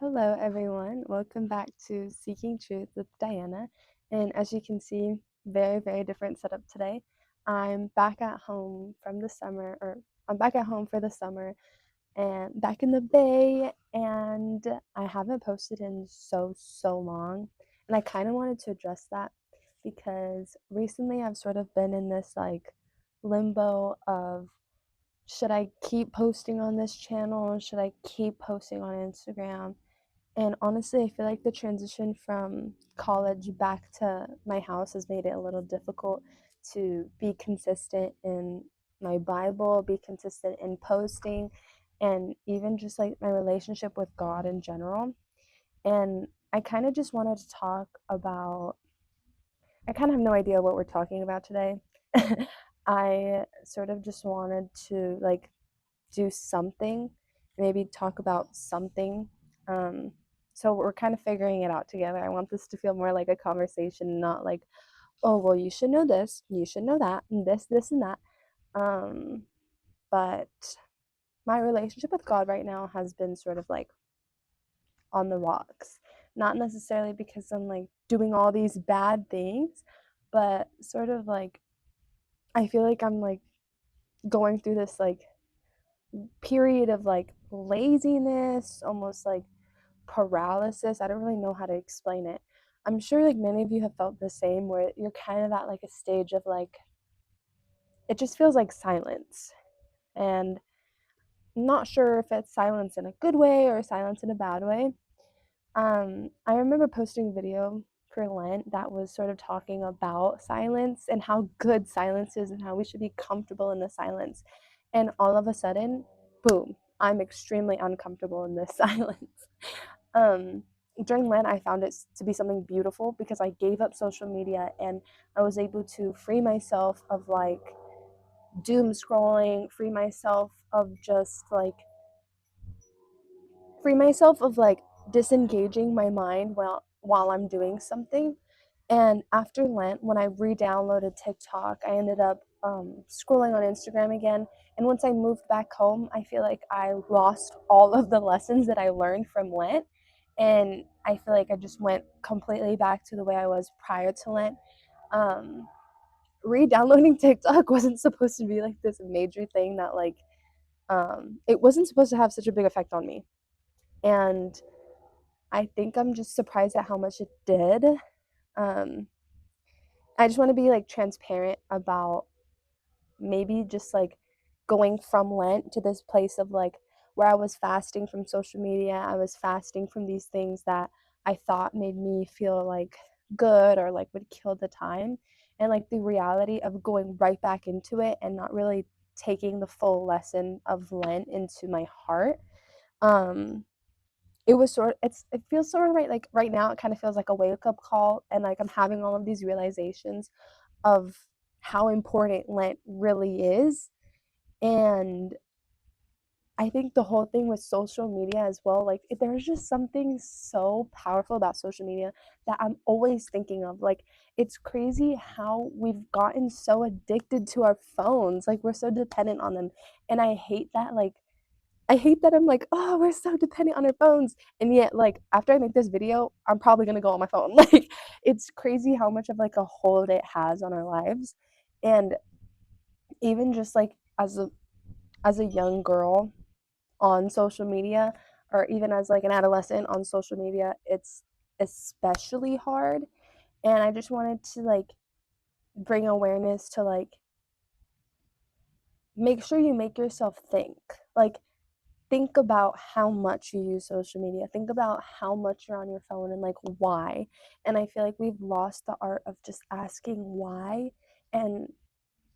Hello, everyone. Welcome back to Seeking Truth with Diana. And as you can see, very different setup today. I'm back at home from the summer, or I'm back at home for the summer and back in the Bay. And I haven't posted in so long. And I kind of wanted to address that because recently I've sort of been in this like limbo of should I keep posting on this channel? Should I keep posting on Instagram? And honestly, I feel like the transition from college back to my house has made it a little difficult to be consistent in my Bible, be consistent in posting, and even just like my relationship with God in general. And I kind of just wanted to talk about, I kind of have no idea what we're talking about today. I sort of just wanted to like do something, maybe talk about something. Um, so we're kind of figuring it out together. I want this to feel more like a conversation, not like, oh, well, you should know this, you should know that, and this, and that. Um, but my relationship with God right now has been sort of like on the rocks. Not necessarily because I'm like doing all these bad things, but sort of like I feel like I'm like going through this like period of like laziness, almost like paralysis. I don't really know how to explain it. I'm sure like many of you have felt the same where you're kind of at like a stage of like it just feels like silence. And I'm not sure if it's silence in a good way or silence in a bad way. I remember posting a video for Lent that was sort of talking about silence and how good silence is and how we should be comfortable in the silence. And all of a sudden, boom, I'm extremely uncomfortable in this silence. Um, During Lent, I found it to be something beautiful because I gave up social media and I was able to free myself of like doom scrolling, free myself of like disengaging my mind while I'm doing something. And after Lent, when I re-downloaded TikTok, I ended up scrolling on Instagram again. And once I moved back home, I feel like I lost all of the lessons that I learned from Lent. And I feel like I just went completely back to the way I was prior to Lent. Um, Re-downloading TikTok wasn't supposed to be like this major thing that like it wasn't supposed to have such a big effect on me. And I think I'm just surprised at how much it did. Um, I just want to be like transparent about maybe just like going from Lent to this place of like where I was fasting from social media. I was fasting from these things that I thought made me feel like good or like would kill the time. And like the reality of going right back into it and not really taking the full lesson of Lent into my heart. Um, it feels sort of right now it kind of feels like a wake up call and like I'm having all of these realizations of how important Lent really is. And I think the whole thing with social media as well, like there's just something so powerful about social media that I'm always thinking of. Like it's crazy how we've gotten so addicted to our phones. Like we're so dependent on them. And I hate that I'm like, oh, we're so dependent on our phones. And yet, like, after I make this video, I'm probably gonna go on my phone. Like, it's crazy how much of like a hold it has on our lives. And even just like as a young girl on social media, or even as like an adolescent on social media, it's especially hard. And I just wanted to like bring awareness to like make sure you make yourself think. Like think about how much you use social media. Think about how much you're on your phone and like why. And I feel like we've lost the art of just asking why and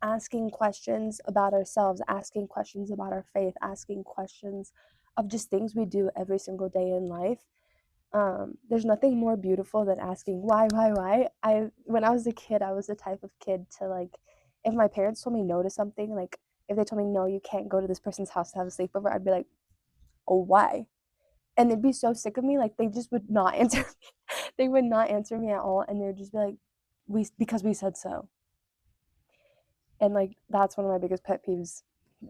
asking questions about ourselves, asking questions about our faith, asking questions of just things we do every single day in life. There's nothing more beautiful than asking why. When I was a kid, I was the type of kid to like, if my parents told me no to something, like if they told me no, you can't go to this person's house to have a sleepover, I'd be like, oh, why? And they'd be so sick of me, like they just would not answer me. They would not answer me at all, and they would just be like, we because we said so. And like that's one of my biggest pet peeves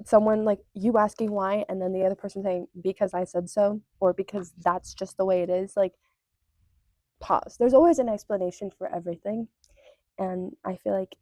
someone like you asking why and then the other person saying because I said so or because that's just the way it is, like pause. There's always an explanation for everything, and I feel like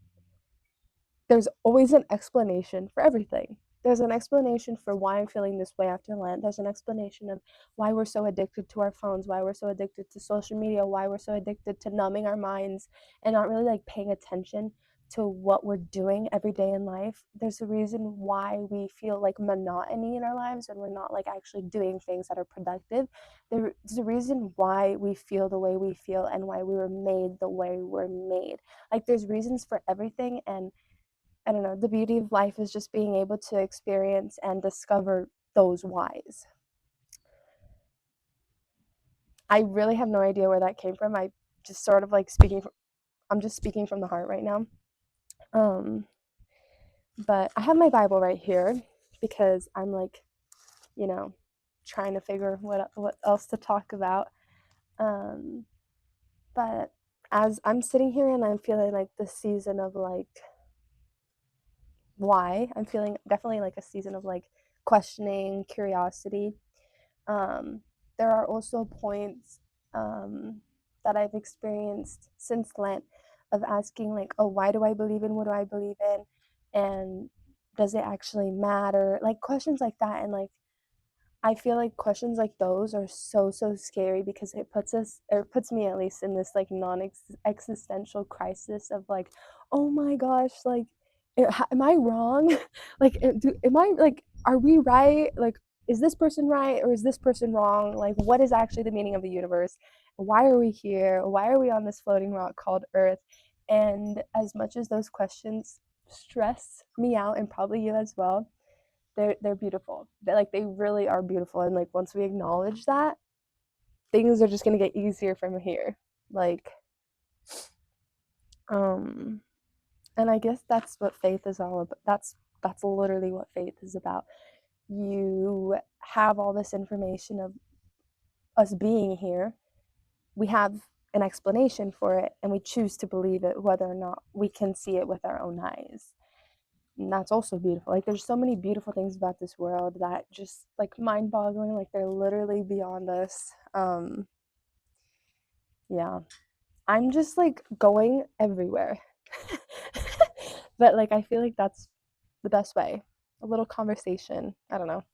there's always an explanation for everything. There's an explanation for why I'm feeling this way after Lent. There's an explanation of why we're so addicted to our phones, why we're so addicted to social media, why we're so addicted to numbing our minds and not really like paying attention to what we're doing every day in life. There's a reason why we feel like monotony in our lives and we're not like actually doing things that are productive. There's a reason why we feel the way we feel and why we were made the way we're made. Like there's reasons for everything, and I don't know, the beauty of life is just being able to experience and discover those whys. I really have no idea where that came from. I just sort of like I'm just speaking from the heart right now. Um, but I have my Bible right here because I'm like, you know, trying to figure what else to talk about. Um, but as I'm sitting here and I'm feeling like the season of like why, I'm feeling definitely like a season of like questioning, curiosity. Um, there are also points that I've experienced since Lent of asking, like, oh, why do I believe in what do I believe in? And does it actually matter? Like, questions like that. And, like, I feel like questions like those are so, so scary because it puts me at least in this, like, non existential crisis of, like, oh my gosh, like, am I wrong? Like, am I, like, are we right? Like, is this person right or is this person wrong? Like, what is actually the meaning of the universe? Why are we here? Why are we on this floating rock called Earth? And as much as those questions stress me out, and probably you as well, they're beautiful. They really are beautiful. And like once we acknowledge that, things are just gonna get easier from here. Like, um, and I guess that's what faith is all about. That's literally what faith is about. You have all this information of us being here. We have an explanation for it, and we choose to believe it, whether or not we can see it with our own eyes. And that's also beautiful. Like there's so many beautiful things about this world that just like mind-boggling, like they're literally beyond us. Yeah. I'm just like going everywhere. But like I feel like that's the best way. A little conversation. I don't know.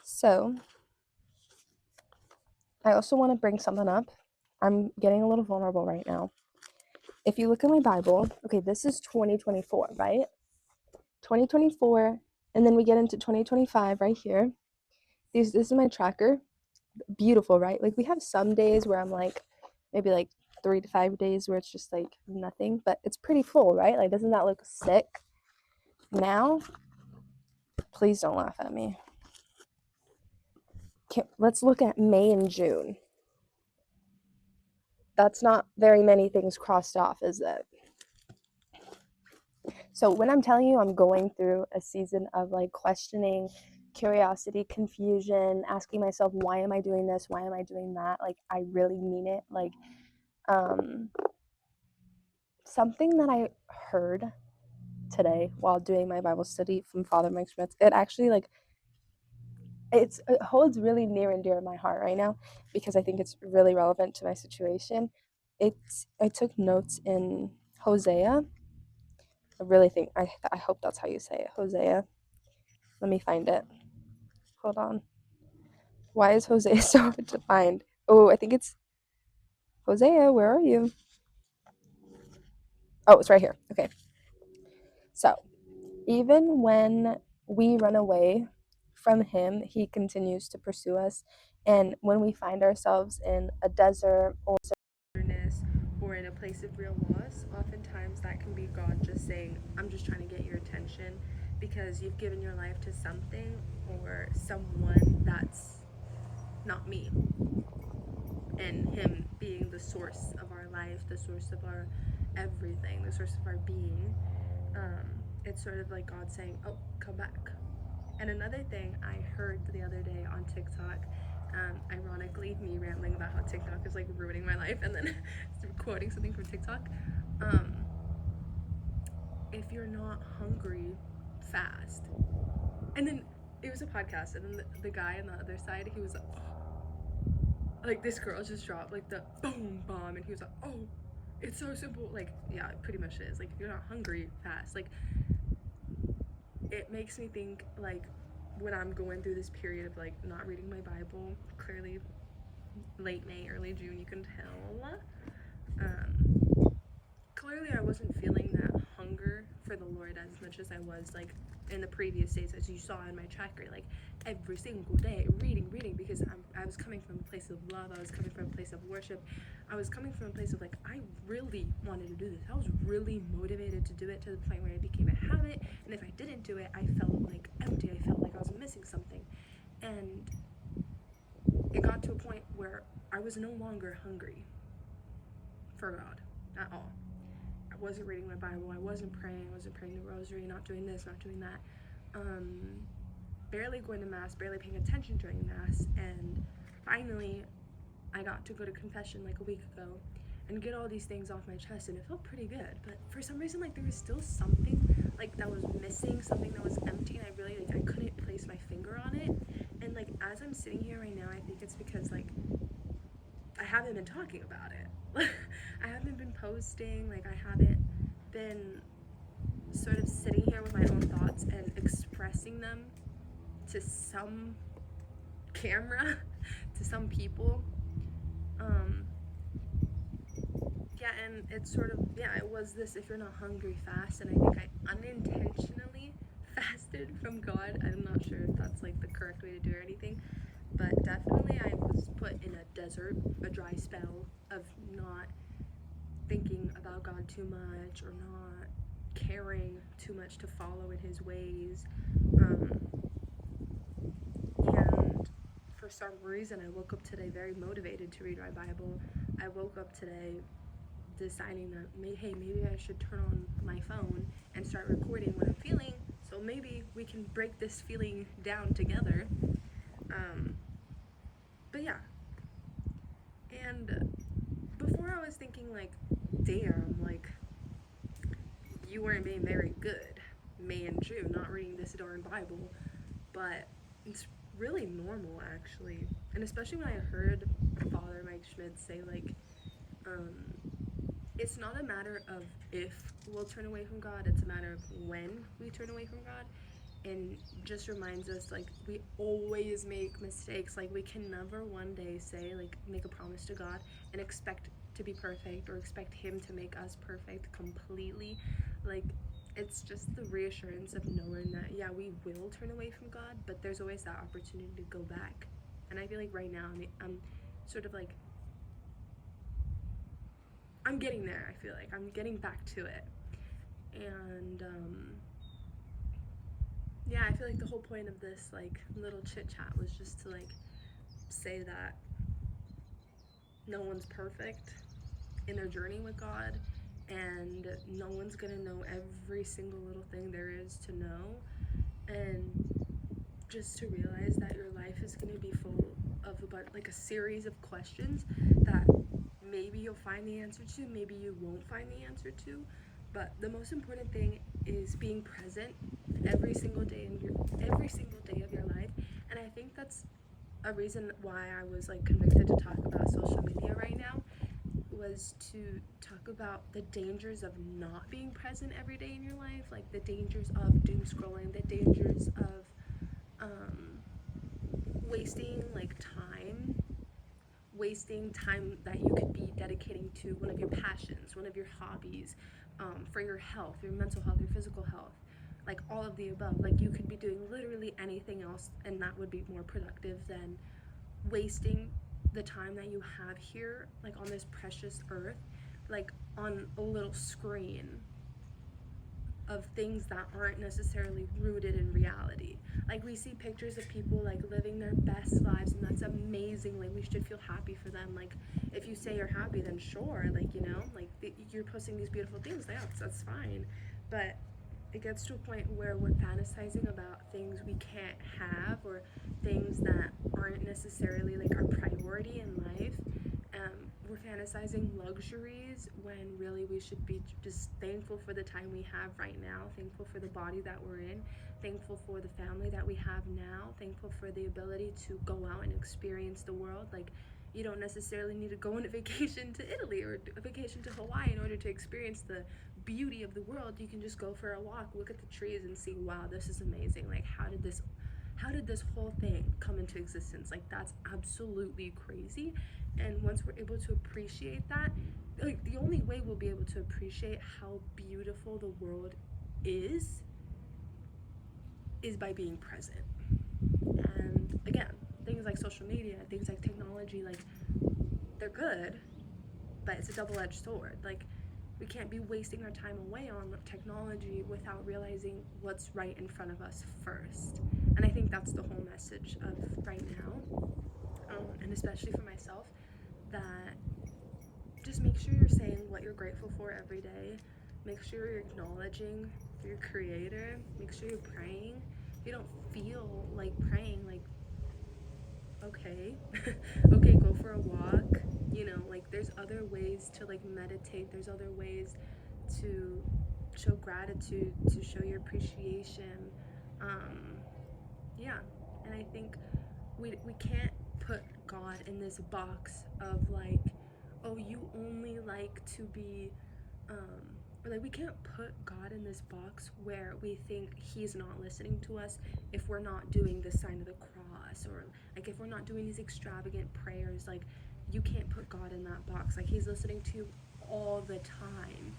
So, I also want to bring something up. I'm getting a little vulnerable right now. If you look at my Bible, okay, this is 2024, right? 2024, and then we get into 2025 right here. This is my tracker. Beautiful, right? Like we have some days where I'm like maybe like 3 to 5 days where it's just like nothing, but it's pretty full, right? Like doesn't that look sick? Now, please don't laugh at me. Let's look at May and June. That's not very many things crossed off, is it? So when I'm telling you I'm going through a season of like questioning, curiosity, confusion, asking myself, why am I doing this? Why am I doing that? Like I really mean it. Like something that I heard today while doing my Bible study from Father Mike Schmitz, it actually like it holds really near and dear to my heart right now because I think it's really relevant to my situation. I took notes in Hosea. I really think I hope that's how you say it, Hosea. Let me find it. Hold on. Why is Hosea so hard to find? Oh, I think it's Hosea. Where are you? Oh, it's right here. Okay. So, even when we run away from him, he continues to pursue us. And when we find ourselves in a desert or wilderness or in a place of real loss, oftentimes that can be God just saying, I'm just trying to get your attention because you've given your life to something or someone that's not me. And him being the source of our life, the source of our everything, the source of our being. It's sort of like God saying, oh, come back. And another thing I heard the other day on TikTok Ironically, me rambling about how TikTok is like ruining my life and then quoting something from TikTok. Um, if you're not hungry, fast. And then it was a podcast, and then the guy on the other side, he was like, oh, like this girl just dropped like the boom bomb, and he was like, oh, it's so simple. Like, yeah, it pretty much is. Like, if you're not hungry, fast. Like, it makes me think like when I'm going through this period of like not reading my Bible, clearly late May, early June, you can tell. Clearly I wasn't feeling that hunger for the Lord as much as I was like in the previous days, as you saw in my tracker, like every single day reading, because I was coming from a place of love, I was coming from a place of worship, I was coming from a place of like, I really wanted to do this, I was really motivated to do it, to the point where it became a habit, and if I didn't do it, I felt like empty, I felt like I was missing something, and it got to a point where I was no longer hungry for God at all. I wasn't reading my Bible, I wasn't praying the rosary, not doing this, not doing that. Barely going to Mass, barely paying attention during Mass, and finally I got to go to confession like a week ago and get all these things off my chest, and it felt pretty good. But for some reason, like there was still something like that was missing, something that was empty, and I really like I couldn't place my finger on it. And like as I'm sitting here right now, I think it's because like I haven't been talking about it. I haven't been posting, like I haven't been sort of sitting here with my own thoughts and expressing them to some camera, to some people. Yeah, and it's sort of, yeah, it was this if you're not hungry, fast, and I think I unintentionally fasted from God. I'm not sure if that's like the correct way to do it or anything, but definitely I was put in a desert, a dry spell of not thinking about God too much or not caring too much to follow in his ways. And for some reason, I woke up today very motivated to read my Bible. I woke up today deciding that, hey, maybe I should turn on my phone and start recording what I'm feeling, so maybe we can break this feeling down together. But yeah. And before I was thinking like, damn, like you weren't being very good, May and June, not reading this darn Bible. But it's really normal actually, and especially when I heard Father Mike Schmidt say like, it's not a matter of if we'll turn away from God, it's a matter of when we turn away from God. And just reminds us like we always make mistakes. Like we can never one day say like make a promise to God and expect to be perfect or expect him to make us perfect completely. Like it's just the reassurance of knowing that yeah, we will turn away from God, but there's always that opportunity to go back. And I feel like right now I'm sort of like I'm getting there. I feel like I'm getting back to it. And yeah, I feel like the whole point of this like little chit chat was just to like say that no one's perfect in their journey with God, and no one's gonna know every single little thing there is to know, and just to realize that your life is gonna be full of like a series of questions that maybe you'll find the answer to, maybe you won't find the answer to, but the most important thing is being present every single day of your life. And I think that's a reason why I was like convicted to talk about social media right now, was to talk about the dangers of not being present every day in your life, like the dangers of doom scrolling, the dangers of wasting like wasting time that you could be dedicating to one of your passions, one of your hobbies, for your health, your mental health, your physical health, like all of the above. Like you could be doing literally anything else, and that would be more productive than wasting the time that you have here, like on this precious earth, like on a little screen of things that aren't necessarily rooted in reality. Like we see pictures of people like living their best lives, and that's amazing. Like we should feel happy for them. Like if you say you're happy, then sure, like you know, like you're posting these beautiful things, like that's fine. But it gets to a point where we're fantasizing about things we can't have, or things that aren't necessarily like our priority in life. We're fantasizing luxuries when really we should be just thankful for the time we have right now, thankful for the body that we're in, thankful for the family that we have now, thankful for the ability to go out and experience the world. Like, you don't necessarily need to go on a vacation to Italy or a vacation to Hawaii in order to experience the beauty of the world. You can just go for a walk, look at the trees, and see, wow, this is amazing. Like, how did this whole thing come into existence? Like, that's absolutely crazy. And once we're able to appreciate that, like, the only way we'll be able to appreciate how beautiful the world is by being present. And again, things like social media, things like technology, like, they're good, but it's a double-edged sword. Like, we can't be wasting our time away on technology without realizing what's right in front of us first. And I think that's the whole message of right now, and especially for myself, that just make sure you're saying what you're grateful for every day. Make sure you're acknowledging your creator. Make sure you're praying. If you don't feel like praying, like, okay, okay, go for a walk. Like, there's other ways to like meditate. There's other ways to show gratitude, to show your appreciation. Um, yeah, and I think we can't put God in this box of like, oh, you only like to be, or like, we can't put God in this box where we think He's not listening to us if we're not doing the sign of the cross, or like if we're not doing these extravagant prayers. Like, you can't put God in that box. Like, He's listening to you all the time.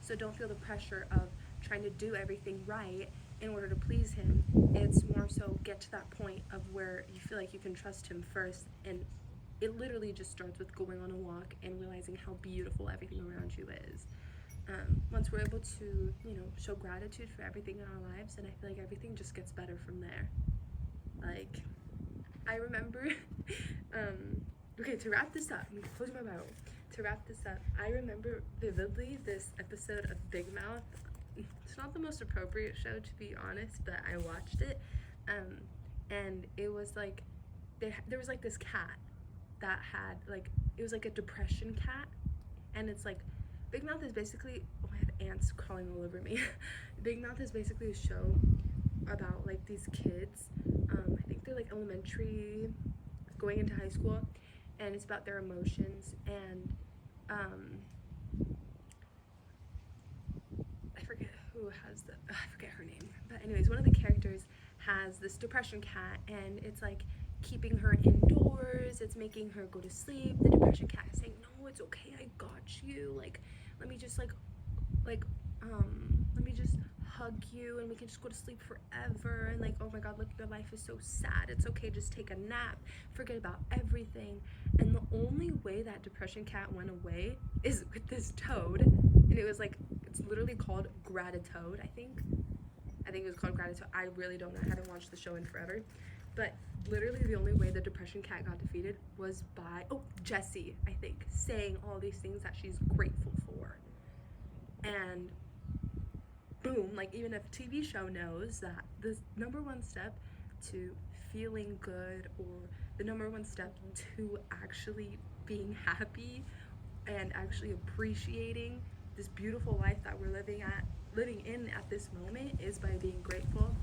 So don't feel the pressure of trying to do everything right in order to please Him. It's more so get to that point of where you feel like you can trust Him first, and it literally just starts with going on a walk and realizing how beautiful everything around you is. Once we're able to, show gratitude for everything in our lives, and I feel like everything just gets better from there. Like, I remember, okay, to wrap this up, I'm closing my Bible. To wrap this up, I remember vividly this episode of Big Mouth. It's not the most appropriate show, to be honest, but I watched it. And it was like, there was like this cat that had like, it was like a depression cat. And it's like, Big Mouth is basically, oh, I have ants crawling all over me. Big Mouth is basically a show about like these kids. I think they're like elementary, going into high school, and it's about their emotions. And I forget I forget her name, but anyways, one of the characters has this depression cat, and it's like keeping her indoors, it's making her go to sleep. The depression cat is saying, no, it's okay, I got you, like, let me just like let me just hug you and we can just go to sleep forever. And like, oh my god, look, your life is so sad, it's okay, just take a nap, forget about everything. And the only way that depression cat went away is with this toad. And it was like, it's literally called Gratitoad, I think it was called Gratitude. I really don't know. I haven't watched the show in forever. But literally the only way the depression cat got defeated was by, Jessie, I think, saying all these things that she's grateful for. And boom, like, even if a TV show knows that the number one step to feeling good, or the number one step to actually being happy and actually appreciating this beautiful life that we're living in at this moment, is by being grateful.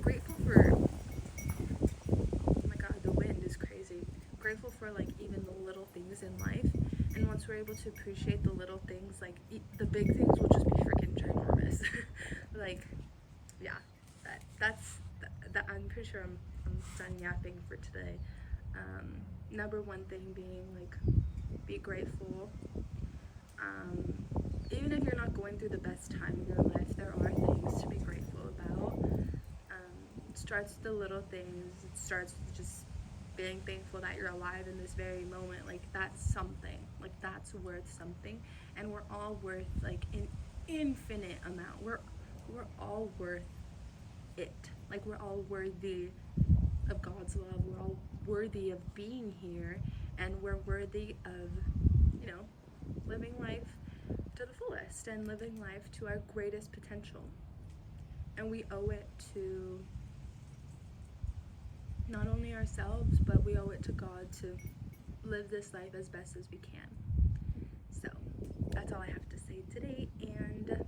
Grateful for, oh my god, the wind is crazy. Grateful for like even the little things in life. And once we're able to appreciate the little things, like the big things will just be freaking ginormous. Like, yeah, that I'm pretty sure I'm done yapping for today. Number one thing being like, be grateful. um, Even if you're not going through the best time in your life, there are things to be grateful about. It starts with the little things. It starts with just being thankful that you're alive in this very moment. Like, that's something. Like, that's worth something. And we're all worth like an infinite amount. We're all worth it. Like, we're all worthy of God's love. We're all worthy of being here, and we're worthy of, living life to the fullest and living life to our greatest potential. And we owe it to not only ourselves, but we owe it to God to live this life as best as we can. So that's all I have to say today, and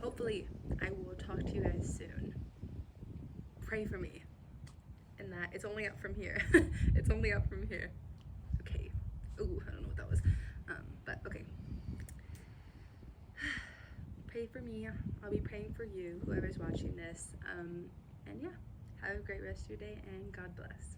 hopefully I will talk to you guys soon. Pray for me, and that it's only up from here. It's only up from here. Okay. Ooh, I don't know what that was. But okay. Pray for me. I'll be praying for you, whoever's watching this. And yeah, have a great rest of your day, and God bless.